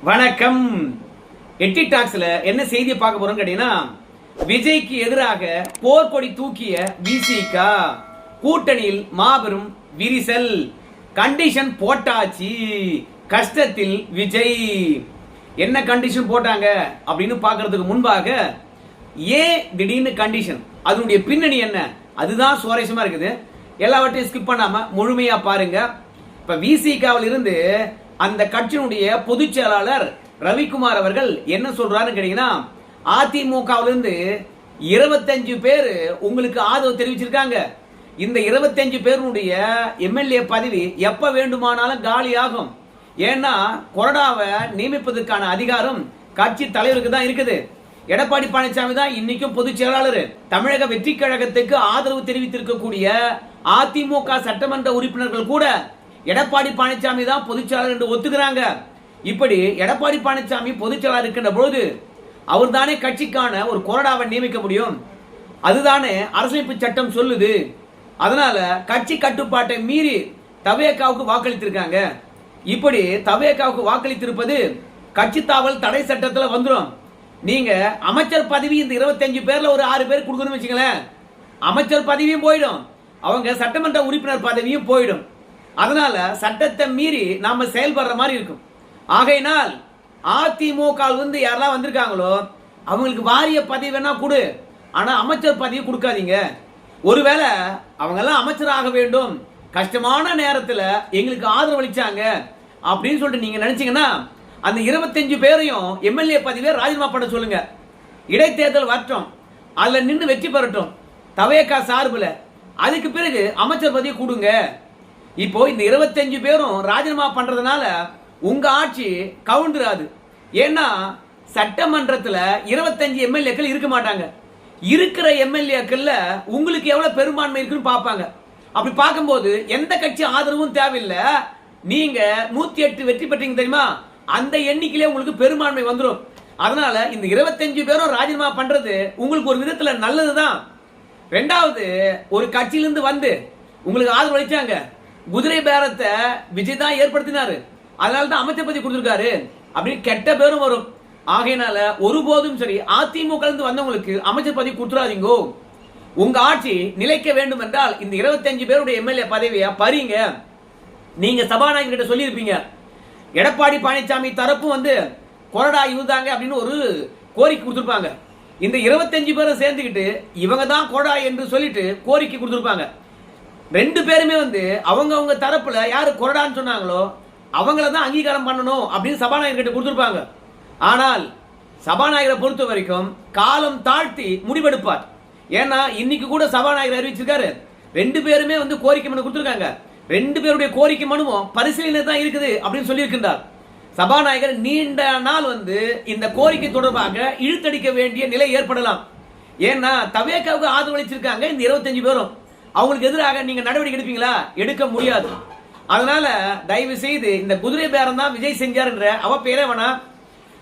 வணக்கம். எட்டி டாக்ஸ்ல என்ன செய்தி பார்க்க போறோம் கேட்டீங்கன்னா, விஜய்க்கு எதிராக போர்க்கொடி தூக்கிய விசிக கூட்டணியில் மாபெரும் விரிசல், கண்டிஷன் போட்டாச்சு, கஷ்டத்தில் விஜய். என்ன கண்டிஷன் போட்டாங்க அப்படின்னு பார்க்கிறதுக்கு முன்பாக ஏன் திடீர்னு கண்டிஷன், அதனுடைய பின்னணி என்ன, அதுதான் சுவாரஸ்யமா இருக்குது. எல்லாவற்றையும் ஸ்கிப் பண்ணாம முழுமையா பாருங்க. இப்ப விசிகாவில் இருந்து அந்த கட்சியினுடைய பொதுச் செயலாளர் ரவிக்குமார் அவர்கள் என்ன சொல்றாருன்னு கேட்டீங்கன்னா, அதிமுகவிலிருந்து 25 பேர் உங்களுக்கு ஆதரவு தெரிவிச்சிருக்காங்க. இந்த 25 பேருடைய எம்எல்ஏ பதவி எப்ப வேண்டுமானாலும் காலியாகும். ஏன்னா கொறடாவை நியமிப்பதற்கான அதிகாரம் கட்சி தலைவருக்கு தான் இருக்குது. எடப்பாடி பழனிசாமி தான் இன்னைக்கும் பொதுச் செயலாளர். தமிழக வெற்றி கழகத்துக்கு ஆதரவு தெரிவித்திருக்கக்கூடிய அதிமுக சட்டமன்ற உறுப்பினர்கள் கூட எடப்பாடி பழனிசாமி தான் பொதுச் செயலாளர் என்று ஒத்துக்கிறாங்க. இப்படி எடப்பாடி பழனிசாமி பொதுச் செயலாளர் இருக்கின்ற பொழுது அவர் தானே கட்சிக்கான ஒரு கொறடாவை நியமிக்க முடியும். அதுதானே அரசியலமைப்பு சட்டம் சொல்லுது. அதனால கட்சி கட்டுப்பாட்டை மீறி தவேகாவுக்கு வாக்களித்திருக்காங்க. இப்படி தவேகாவுக்கு வாக்களித்திருப்பது கட்சி தாவல் தடை சட்டத்தில் வந்துடும். நீங்க அமைச்சர் பதவி இந்த 25 பேர்ல ஒரு 6 பேர் கொடுக்கணும்னு வச்சுங்களேன், அமைச்சர் பதவியும் போயிடும், அவங்க சட்டமன்ற உறுப்பினர் பதவியும் போயிடும். அதனால சட்டத்தை மீறி நாம செயல்படுற மாதிரி இருக்கும். ஆகையினால் அதிமுக வந்து யாரெல்லாம் வந்திருக்காங்களோ அவங்களுக்கு வாரிய பதவி வேணா கொடு, ஆனா அமைச்சர் பதவி கொடுக்காதீங்க. ஒருவேளை அவங்க எல்லாம் அமைச்சர் ஆக வேண்டும், கஷ்டமான நேரத்தில் எங்களுக்கு ஆதரவு அளிச்சாங்க அப்படின்னு சொல்லிட்டு நீங்க நினைச்சீங்கன்னா அந்த 25 பேரையும் எம்எல்ஏ பதவியை ராஜினாமா பண்ண சொல்லுங்க. இடைத்தேர்தல் வரட்டும், அதுல நின்று வெற்றி பெறட்டும் தவேகா சார்பில், அதுக்கு பிறகு அமைச்சர் பதவி கொடுங்க. இப்போ இந்த 25 பேரும் ராஜினாமா பண்றதுனால உங்க ஆட்சி கவுந்துராது. ஏன்னா சட்டமன்றத்தில் 25 எம்எல்ஏக்கள் இருக்க மாட்டாங்க. இருக்கிற எம்எல்ஏக்கள்ல உங்களுக்கு எவ்வளவு பெரும்பான்மை இருக்குன்னு பார்ப்பாங்க. அப்படி பார்க்கும்போது எந்த கட்சி ஆதரவும் தேவையில்லை. நீங்க 108 வெற்றி பெற்றீங்க தெரியுமா, அந்த எண்ணிக்கையிலே உங்களுக்கு பெரும்பான்மை வந்துடும். அதனால இந்த 25 பேரும் ராஜினாமா பண்றது உங்களுக்கு ஒரு விதத்துல நல்லதுதான். ரெண்டாவது, ஒரு கட்சியிலிருந்து வந்து உங்களுக்கு ஆதரவு அளிச்சாங்க, குதிரை பேரத்தை விஜய் தான் ஏற்படுத்தினாரு, அதனால தான் அமைச்சர் பதவி கொடுத்திருக்காரு அப்படின்னு கெட்ட பேரும் வரும். ஆகையினால ஒருபோதும் சரி அதிமுக இருந்து வந்தவங்களுக்கு அமைச்சர் பதவி கொடுத்துறாதீங்க. உங்க ஆட்சி நிலைக்க வேண்டும் என்றால் இந்த 25 பேருடைய எம்எல்ஏ பதவியை பறிங்க. நீங்க சபாநாயகர் கிட்ட சொல்லியிருப்பீங்க, எடப்பாடி பழனிசாமி தரப்பு வந்து கொறடா இவதாங்க அப்படின்னு ஒரு கோரிக்கை கொடுத்திருப்பாங்க. இந்த 25 பேரும் சேர்ந்துக்கிட்டு இவங்க தான் கொறடா என்று சொல்லிட்டு கோரிக்கை கொடுத்திருப்பாங்க. 2 பேருமே வந்து அவங்க தரப்புல யாரு கொறடான்னு சொன்னாங்களோ அவங்கள தான் அங்கீகாரம் பண்ணணும் அப்படின்னு சபாநாயகர் கிட்ட கொடுத்திருப்பாங்க. ஆனால் சபாநாயகரை பொறுத்த வரைக்கும் காலம் தாழ்த்தி முடிவெடுப்பார். ஏன்னா இன்னைக்கு கூட சபாநாயகர் அறிவிச்சிருக்காரு, 2 பேருமே வந்து கோரிக்கை மனு கொடுத்திருக்காங்க, 2 பேருடைய கோரிக்கை மனுவும் பரிசீலனை தான் இருக்குது அப்படின்னு சொல்லியிருக்கின்றார். சபாநாயகர் நீண்ட நாள் வந்து இந்த கோரிக்கை தொடர்பாக இழுத்தடிக்க வேண்டிய நிலை ஏற்படலாம். ஏன்னா தவேகாவுக்கு ஆதரவு அளிச்சிருக்காங்க இந்த 25 பேரும், அவங்களுக்கு எதிராக நீங்க நடவடிக்கை எடுப்பீங்களா? எடுக்க முடியாது. அதனால தயவு செய்து இந்த குதிரை பேரம் தான் விஜய் செஞ்சார் என்ற அவ பேரே வேணா,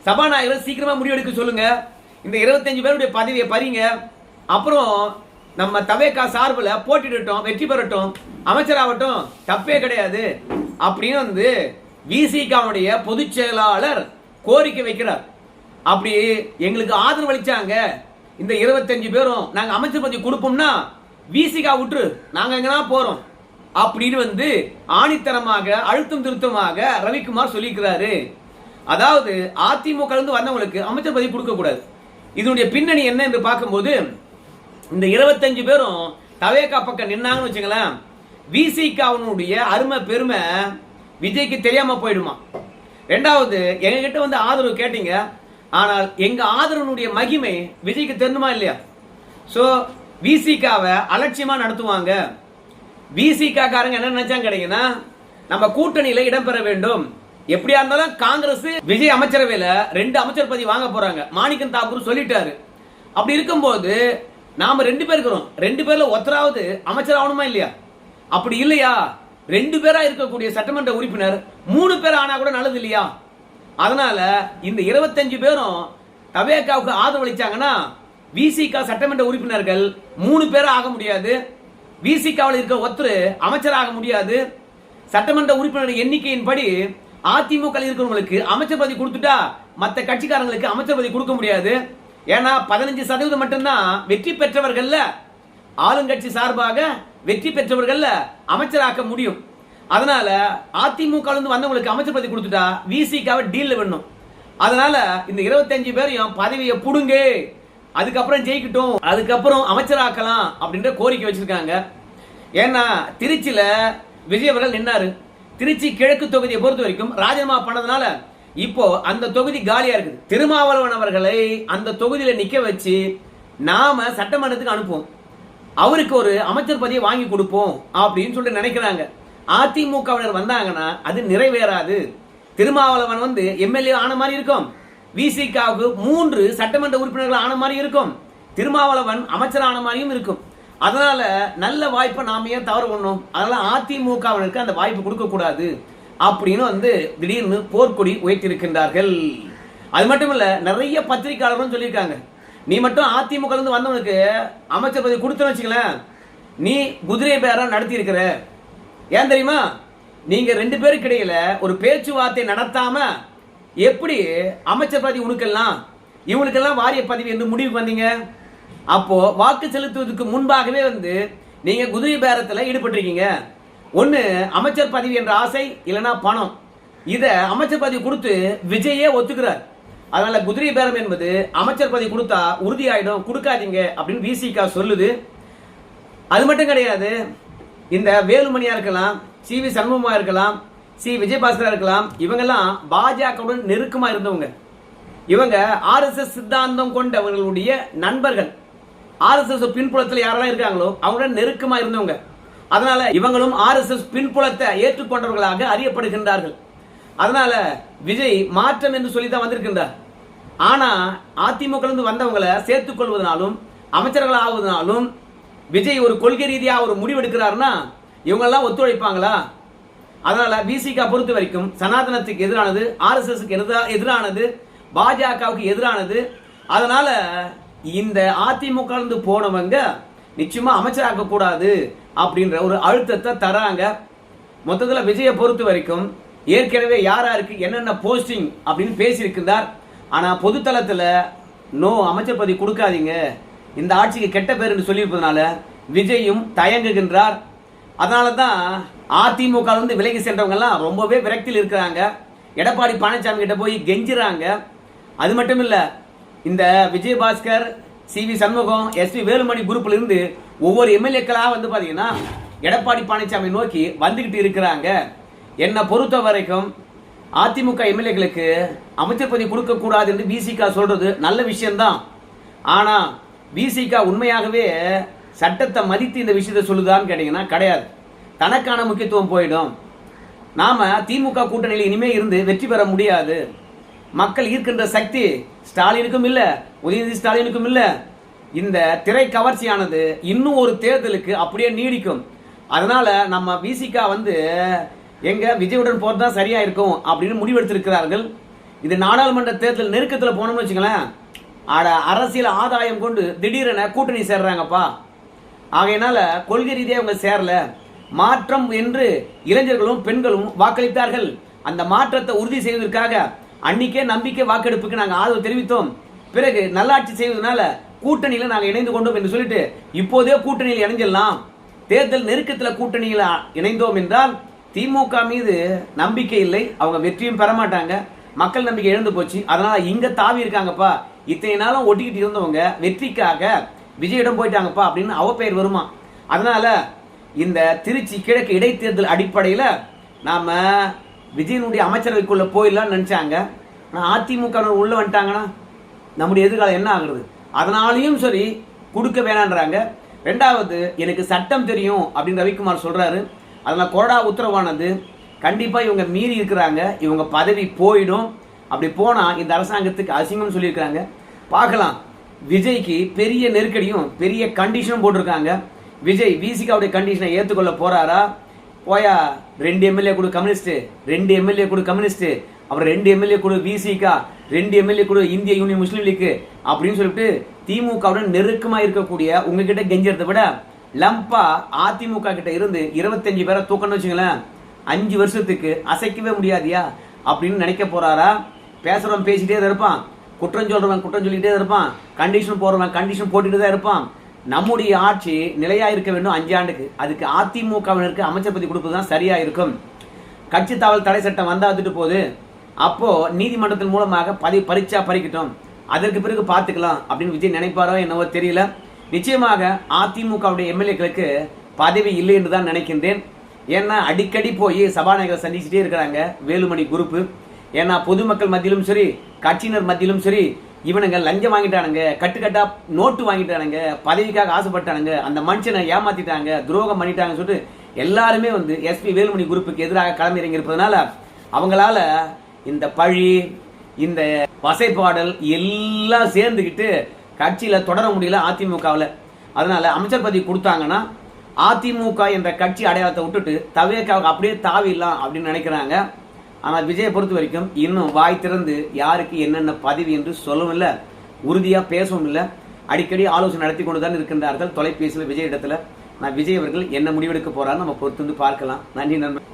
சபாநாயகர் சீக்கிரமா முடிவெடுக்க சொல்லுங்க. இந்த 25 பேருடைய பதவியை பறிங்க. அப்புறம் நம்ம தவேகா சார்பில் போட்டிடட்டும், வெற்றி பெறட்டும், அமைச்சராகட்டும், தப்பே கிடையாது அப்படின்னு வந்து விசிகாவுடைய பொதுச் செயலாளர் கோரிக்கை வைக்கிறார். அப்படி எங்களுக்கு ஆதரவு அளிச்சாங்க இந்த 25 பேரும், நாங்க அமைச்சர் பதவி கொடுப்போம்னா விசிகா விட்டு நாங்க எங்கன்னா போறோம் அப்படின்னு வந்து ஆணித்தரமாக அழுத்தம் திருத்தமாக ரவிக்குமார் சொல்லியிருக்கிறாரு. அதாவது அதிமுக இருந்து வந்தவங்களுக்கு அமைச்சர் பதவி கொடுக்க கூடாது. இதனுடைய பின்னணி என்ன என்று பார்க்கும்போது, இந்த 25 பேரும் தவேகா பக்கம் நின்னாங்கன்னு வச்சுங்களேன், விசிகாவுடைய அருமை பெருமை விஜய்க்கு தெரியாம போயிடுமா. ரெண்டாவது, எங்க கிட்ட வந்து ஆதரவு கேட்டீங்க, ஆனால் எங்க ஆதரவுடைய மகிமை விஜய்க்கு தெரியுமா இல்லையா? சோ விசிகாவை அலட்சியமா நடத்துவாங்க. விசிகா காரங்க என்ன நினைச்சாங்க கேட்டீங்கன்னா, நம்ம கூட்டணியில இடம்பெற வேண்டும். எப்படியா இருந்தாலும் காங்கிரஸ் விஜய் அமைச்சரவையில 2 அமைச்சர் பதவி வாங்க போறாங்க, மாணிக்கம் தாக்கூர் சொல்லிட்டாரு. அப்படி இருக்கும்போது நாம 2 பேர் இருக்கிறோம், 2 பேர்ல ஒருத்தராவது அமைச்சர் ஆகணுமா இல்லையா? அப்படி இல்லையா 2 பேரா இருக்கக்கூடிய சட்டமன்ற உறுப்பினர் 3 பேர் ஆனா கூட நல்லது இல்லையா? அதனால இந்த 25 பேரும் தவேகாவுக்கு ஆதரவு அளிச்சாங்கன்னா விசிகா சட்டமன்ற உறுப்பினர்கள் 3 பேரா ஆக முடியாது, விசிகாவில் இருக்க ஒருத்தர் அமைச்சராக முடியாது. சட்டமன்ற உறுப்பினர் எண்ணிக்கையின்படி அதிமுக இருக்கிறவங்களுக்கு அமைச்சர் பதவி கொடுத்துட்டா மற்ற கட்சிக்காரங்களுக்கு அமைச்சர் பதவி கொடுக்க முடியாது. ஏன்னா 15% மட்டும்தான் வெற்றி பெற்றவர்கள் ஆளுங்கட்சி சார்பாக வெற்றி பெற்றவர்கள் அமைச்சராக்க முடியும். அதனால அதிமுக வந்தவங்களுக்கு அமைச்சர் பதவி கொடுத்துட்டா விசிகாவை டீல் வேணும். அதனால இந்த 25 பேரையும் பதவியை புடுங்க, அதுக்கப்புறம் ஜெயிக்கட்டும், அதுக்கப்புறம் அமைச்சராக்கலாம் அப்படின்ற கோரிக்கை வச்சிருக்காங்க. ஏன்னா திருச்சியில விஜய் அவர்கள் நின்னாரு. திருச்சி கிழக்கு தொகுதியை பொறுத்த வரைக்கும் ராஜினாமா பண்ணதுனால இப்போ அந்த தொகுதி காலியா இருக்குது. திருமாவளவன் அவர்களை அந்த தொகுதியில நிக்க வச்சு நாம சட்டமன்றத்துக்கு அனுப்புவோம், அவருக்கு ஒரு அமைச்சர் பதவியை வாங்கி கொடுப்போம் அப்படின்னு சொல்லிட்டு நினைக்கிறாங்க. அதிமுகவினர் வந்தாங்கன்னா அது நிறைவேறாது. திருமாவளவன் எம்எல்ஏ ஆன மாதிரி இருக்கும், விசிகாவுக்கு 3 சட்டமன்ற உறுப்பினர்கள் ஆன மாதிரி இருக்கும், திருமாவளவன் அமைச்சர் ஆன மாதிரியும் இருக்கும். அதனால நல்ல வாய்ப்பை நாம ஏன் தவறு பண்ணோம்? அதனால அதிமுகவினருக்கு அந்த வாய்ப்பு கொடுக்க கூடாது அப்படின்னு திடீர்னு போர்க்கொடி உயர்த்திருக்கின்றார்கள். அது மட்டும் இல்ல, நிறைய பத்திரிகையாளர்களும் சொல்லியிருக்காங்க, நீ மட்டும் அதிமுக வந்தவனுக்கு அமைச்சர் பதவி கொடுத்தன்னு வச்சுங்களேன், நீ குதிரை பேரம் நடத்தி இருக்கிற. ஏன் தெரியுமா? நீங்க 2 பேருக்கு இடையில ஒரு பேச்சுவார்த்தை நடத்தாம எப்படி அமைச்சர் பதவி உனக்கெல்லாம் இவங்களுக்கெல்லாம் வாரிய பதவி என்று முடிவுக்கு வந்தீங்க? அப்போ வாக்கு செலுத்துவதற்கு முன்பாகவே நீங்க குதிரை பேரத்துல ஈடுபட்டிருக்கீங்க. ஒண்ணு அமைச்சர் பதவி என்ற ஆசை, இல்லைன்னா பணம். இத அமைச்சர் பதவி கொடுத்து விஜயே ஒத்துக்கிறார். அதனால குதிரை பேரம் என்பது அமைச்சர் பதவி கொடுத்தா உறுதியாயிடும், கொடுக்காதீங்க அப்படின்னு விசிகா சொல்லுது. அது மட்டும் கிடையாது, இந்த வேலுமணியா இருக்கலாம், சி.வி. சண்முகமா இருக்கலாம், சி விஜயபாஸ்கரா இருக்கலாம், இவங்கெல்லாம் பாஜகவுடன் நெருக்கமா இருந்தவங்க. இவங்க RSS சித்தாந்தம் கொண்டவர்களுடைய நண்பர்கள். RSS பின்புலத்தில் யாரெல்லாம் இருக்காங்களோ அவங்களுடன் நெருக்கமா இருந்தவங்க. அதனால இவங்களும் RSS பின்புலத்தை ஏற்றுக்கொண்டவர்களாக அறியப்படுகின்றார்கள். அதனால விஜய் மாற்றம் என்று சொல்லி தான் வந்திருக்கின்றார். ஆனா அதிமுக வந்தவங்களை சேர்த்துக் கொள்வதனாலும் அமைச்சர்கள் ஆவதனாலும் விஜய் ஒரு கொள்கை ரீதியாக ஒரு முடிவு எடுக்கிறாருன்னா இவங்க எல்லாம் ஒத்துழைப்பாங்களா? அதனால விசிகா பொறுத்த வரைக்கும் சனாதனத்துக்கு எதிரானது, RSSக்கு எதிரானது, பாஜகவுக்கு எதிரானது. அதனால இந்த அதிமுக போனவங்க நிச்சயமா அமைச்சராக்க கூடாது அப்படின்ற ஒரு அழுத்தத்தை தராங்க. மொத்தத்தில் விஜயை பொறுத்த வரைக்கும் ஏற்கனவே யாருக்கு என்னென்ன போஸ்டிங் அப்படின்னு பேசியிருக்கிறார். ஆனா பொதுத்தளத்துல நோ, அமைச்சர் பதவி கொடுக்காதீங்க, இந்த ஆட்சிக்கு கெட்ட பேர் என்று சொல்லியிருப்பதனால விஜயும் தயங்குகின்றார். அதனாலதான் அதிமுக விலகி சென்றவங்க எல்லாம் ரொம்பவே விரக்தியில் இருக்கிறாங்க. எடப்பாடி பழனிசாமி கிட்ட போய் கெஞ்சுறாங்க. அது மட்டும் இல்ல, இந்த விஜயபாஸ்கர், சி.வி. சண்முகம், எஸ்.பி. வேலுமணி குரூப்ல இருந்து ஒவ்வொரு எம்எல்ஏக்களா பாத்தீங்கன்னா எடப்பாடி பழனிசாமி நோக்கி வந்துகிட்டு இருக்கிறாங்க. என்னை பொறுத்த வரைக்கும் அதிமுக எம்எல்ஏக்களுக்கு அமைச்சர் பதவி கொடுக்க கூடாது என்று விசிகா சொல்றது நல்ல விஷயம்தான். ஆனா விசிகா உண்மையாகவே சட்டத்தை மதித்து இந்த விஷயத்தை சொல்லுதான்னு கேட்டீங்கன்னா கிடையாது. தனக்கான முக்கியத்துவம் போயிடும். நாம திமுக கூட்டணியில் இனிமே இருந்து வெற்றி பெற முடியாது. மக்கள் ஈர்க்கின்ற சக்தி ஸ்டாலினுக்கும் இல்ல, உதயநிதி ஸ்டாலினுக்கும் இல்ல. இந்த திரை கவர்ச்சியானது இன்னும் ஒரு தேர்தலுக்கு அப்படியே நீடிக்கும். அதனால நம்ம விசிகா எங்க விஜயுடன் போறதா சரியா இருக்கும் அப்படின்னு முடிவெடுத்திருக்கிறார்கள். இது நாடாளுமன்ற தேர்தல் நெருக்கத்தில் போனோம்னு வச்சுங்களேன், அரசியல் ஆதாயம் கொண்டு திடீரென கூட்டணி சேர்றாங்கப்பா. ஆகையினால கொள்கை ரீதியாக அவங்க சேரல. மாற்றம் என்று இளைஞர்களும் பெண்களும் வாக்களித்தார்கள். அந்த மாற்றத்தை உறுதி செய்வதற்காக அன்னைக்கே நம்பிக்கை வாக்கெடுப்புக்கு நாங்கள் ஆதரவு தெரிவித்தோம். பிறகு நல்லாட்சி செய்வதனால கூட்டணியில நாங்கள் இணைந்து கொண்டோம் என்று சொல்லிட்டு இப்போதே கூட்டணியில் இணைஞ்சிடலாம். தேர்தல் நெருக்கத்தில் கூட்டணியில் இணைந்தோம் என்றால் திமுக மீது நம்பிக்கை இல்லை, அவங்க வெற்றியும் பெற மாட்டாங்க, மக்கள் நம்பிக்கை இழந்து போச்சு. அதனால இங்க தாவி இருக்காங்கப்பா, இத்தனை நாளும் ஒட்டிக்கிட்டு இருந்தவங்க வெற்றிக்காக விஜயிடம் போயிட்டாங்கப்பா அப்படின்னு அவ பெயர் வருமா. அதனால இந்த திருச்சி கிழக்கு இடைத்தேர்தல் அடிப்படையில நாம விஜயனுடைய அமைச்சரவைக்குள்ள போயிடலாம் நினைச்சாங்க. அதிமுக உள்ள வந்துட்டாங்கன்னா நம்முடைய எதிர்காலம் என்ன ஆகுறது? அதனாலையும் சரி கொடுக்க வேணான்றாங்க. ரெண்டாவது, எனக்கு சட்டம் தெரியும் அப்படின்னு ரவிக்குமார் சொல்றாரு. அதனால கொறடா உத்தரவானது கண்டிப்பா இவங்க மீறி இருக்கிறாங்க, இவங்க பதவி போயிடும். அப்படி போனா இந்த அரசாங்கத்துக்கு அசிங்கம் சொல்லியிருக்காங்க. பார்க்கலாம், விஜய்க்கு பெரிய நெருக்கடியும் பெரிய கண்டிஷனும் போட்டிருக்காங்க. விஜய் விசிகாவுடைய கண்டிஷனை ஏற்றுக்கொள்ள போறாரா? போயா 2 எம்எல்ஏ கொடு கம்யூனிஸ்ட், 2 எம்எல்ஏ கொடு கம்யூனிஸ்ட், அப்புறம் 2 எம்எல்ஏ கொடு விசிகா, 2 எம்எல்ஏ கொடு இந்திய யூனியன் முஸ்லீம் லீக் அப்படின்னு சொல்லிட்டு திமுகவுடன் நெருக்கமா இருக்கக்கூடிய உங்ககிட்ட கெஞ்சறதை விட லம்பா அதிமுக கிட்ட இருந்து 25 பேரை தூக்கணும்னு வச்சுங்களேன், 5 வருஷத்துக்கு அசைக்கவே முடியாதியா? அப்படின்னு நினைக்க போறாரா? பேசுறவன் பேசிட்டே தான் இருப்பான், குற்றம் சொல்றவன் குற்றம் சொல்லிட்டே தான் இருப்பான், கண்டிஷன் போடுறவன் கண்டிஷன் போட்டுட்டு தான் இருப்பான். நம்முடைய ஆட்சி நிலையா இருக்க வேண்டும் 5 ஆண்டுக்கு. அதுக்கு அதிமுகவினருக்கு அமைச்சர் பதவி கொடுப்பதுதான் சரியா இருக்கும். கட்சி தாவல் தடை சட்டம் வந்தாத்துட்டு போகுது, அப்போ நீதிமன்றத்தின் மூலமாக பதவி பறிச்சா பறிக்கட்டும், அதற்கு பிறகு பார்த்துக்கலாம் அப்படின்னு விஜய் நினைப்பாரோ என்னவோ தெரியல. நிச்சயமாக அதிமுகவுடைய எம்எல்ஏக்களுக்கு பதவி இல்லை என்று தான் நினைக்கின்றேன். ஏன்னா அடிக்கடி போய் சபாநாயகரை சந்திச்சுட்டே இருக்கிறாங்க வேலுமணி குரூப். ஏன்னா பொதுமக்கள் மத்தியிலும் சரி, கட்சியினர் மத்தியிலும் சரி, இவனுங்க லஞ்சம் வாங்கிட்டானுங்க, கட்டுக்கட்டா நோட்டு வாங்கிட்டானுங்க, பதவிக்காக ஆசைப்பட்டானுங்க, அந்த மனுஷனை ஏமாத்திட்டாங்க, துரோகம் பண்ணிட்டாங்கன்னு சொல்லிட்டு எல்லாருமே வந்து எஸ்பி வேலுமணி குரூப்புக்கு எதிராக களமிறங்கி இருப்பதனால அவங்களால இந்த பழி, இந்த வசைப்பாடல் எல்லாம் சேர்ந்துக்கிட்டு கட்சியில தொடர முடியல அதிமுகவில். அதனால அமைச்சர் பதவி கொடுத்தாங்கன்னா அதிமுக என்ற கட்சி அடையாளத்தை விட்டுட்டு தவேக்காவுக்கு அப்படியே தாவிடலாம் அப்படின்னு நினைக்கிறாங்க. ஆனால் விஜயை பொறுத்த வரைக்கும் இன்னும் வாய் திறந்து யாருக்கு என்னென்ன பதவி என்று சொல்லவும் இல்லை, உறுதியா பேசவும் இல்லை. அடிக்கடி ஆலோசனை நடத்தி கொண்டுதான் இருக்கின்றார்கள் தொலைபேசியில் விஜய் இடத்துல. நான் விஜய் அவர்கள் என்ன முடிவெடுக்க போறான்னு நம்ம பொறுத்து வந்து பார்க்கலாம். நன்றி நண்பர்.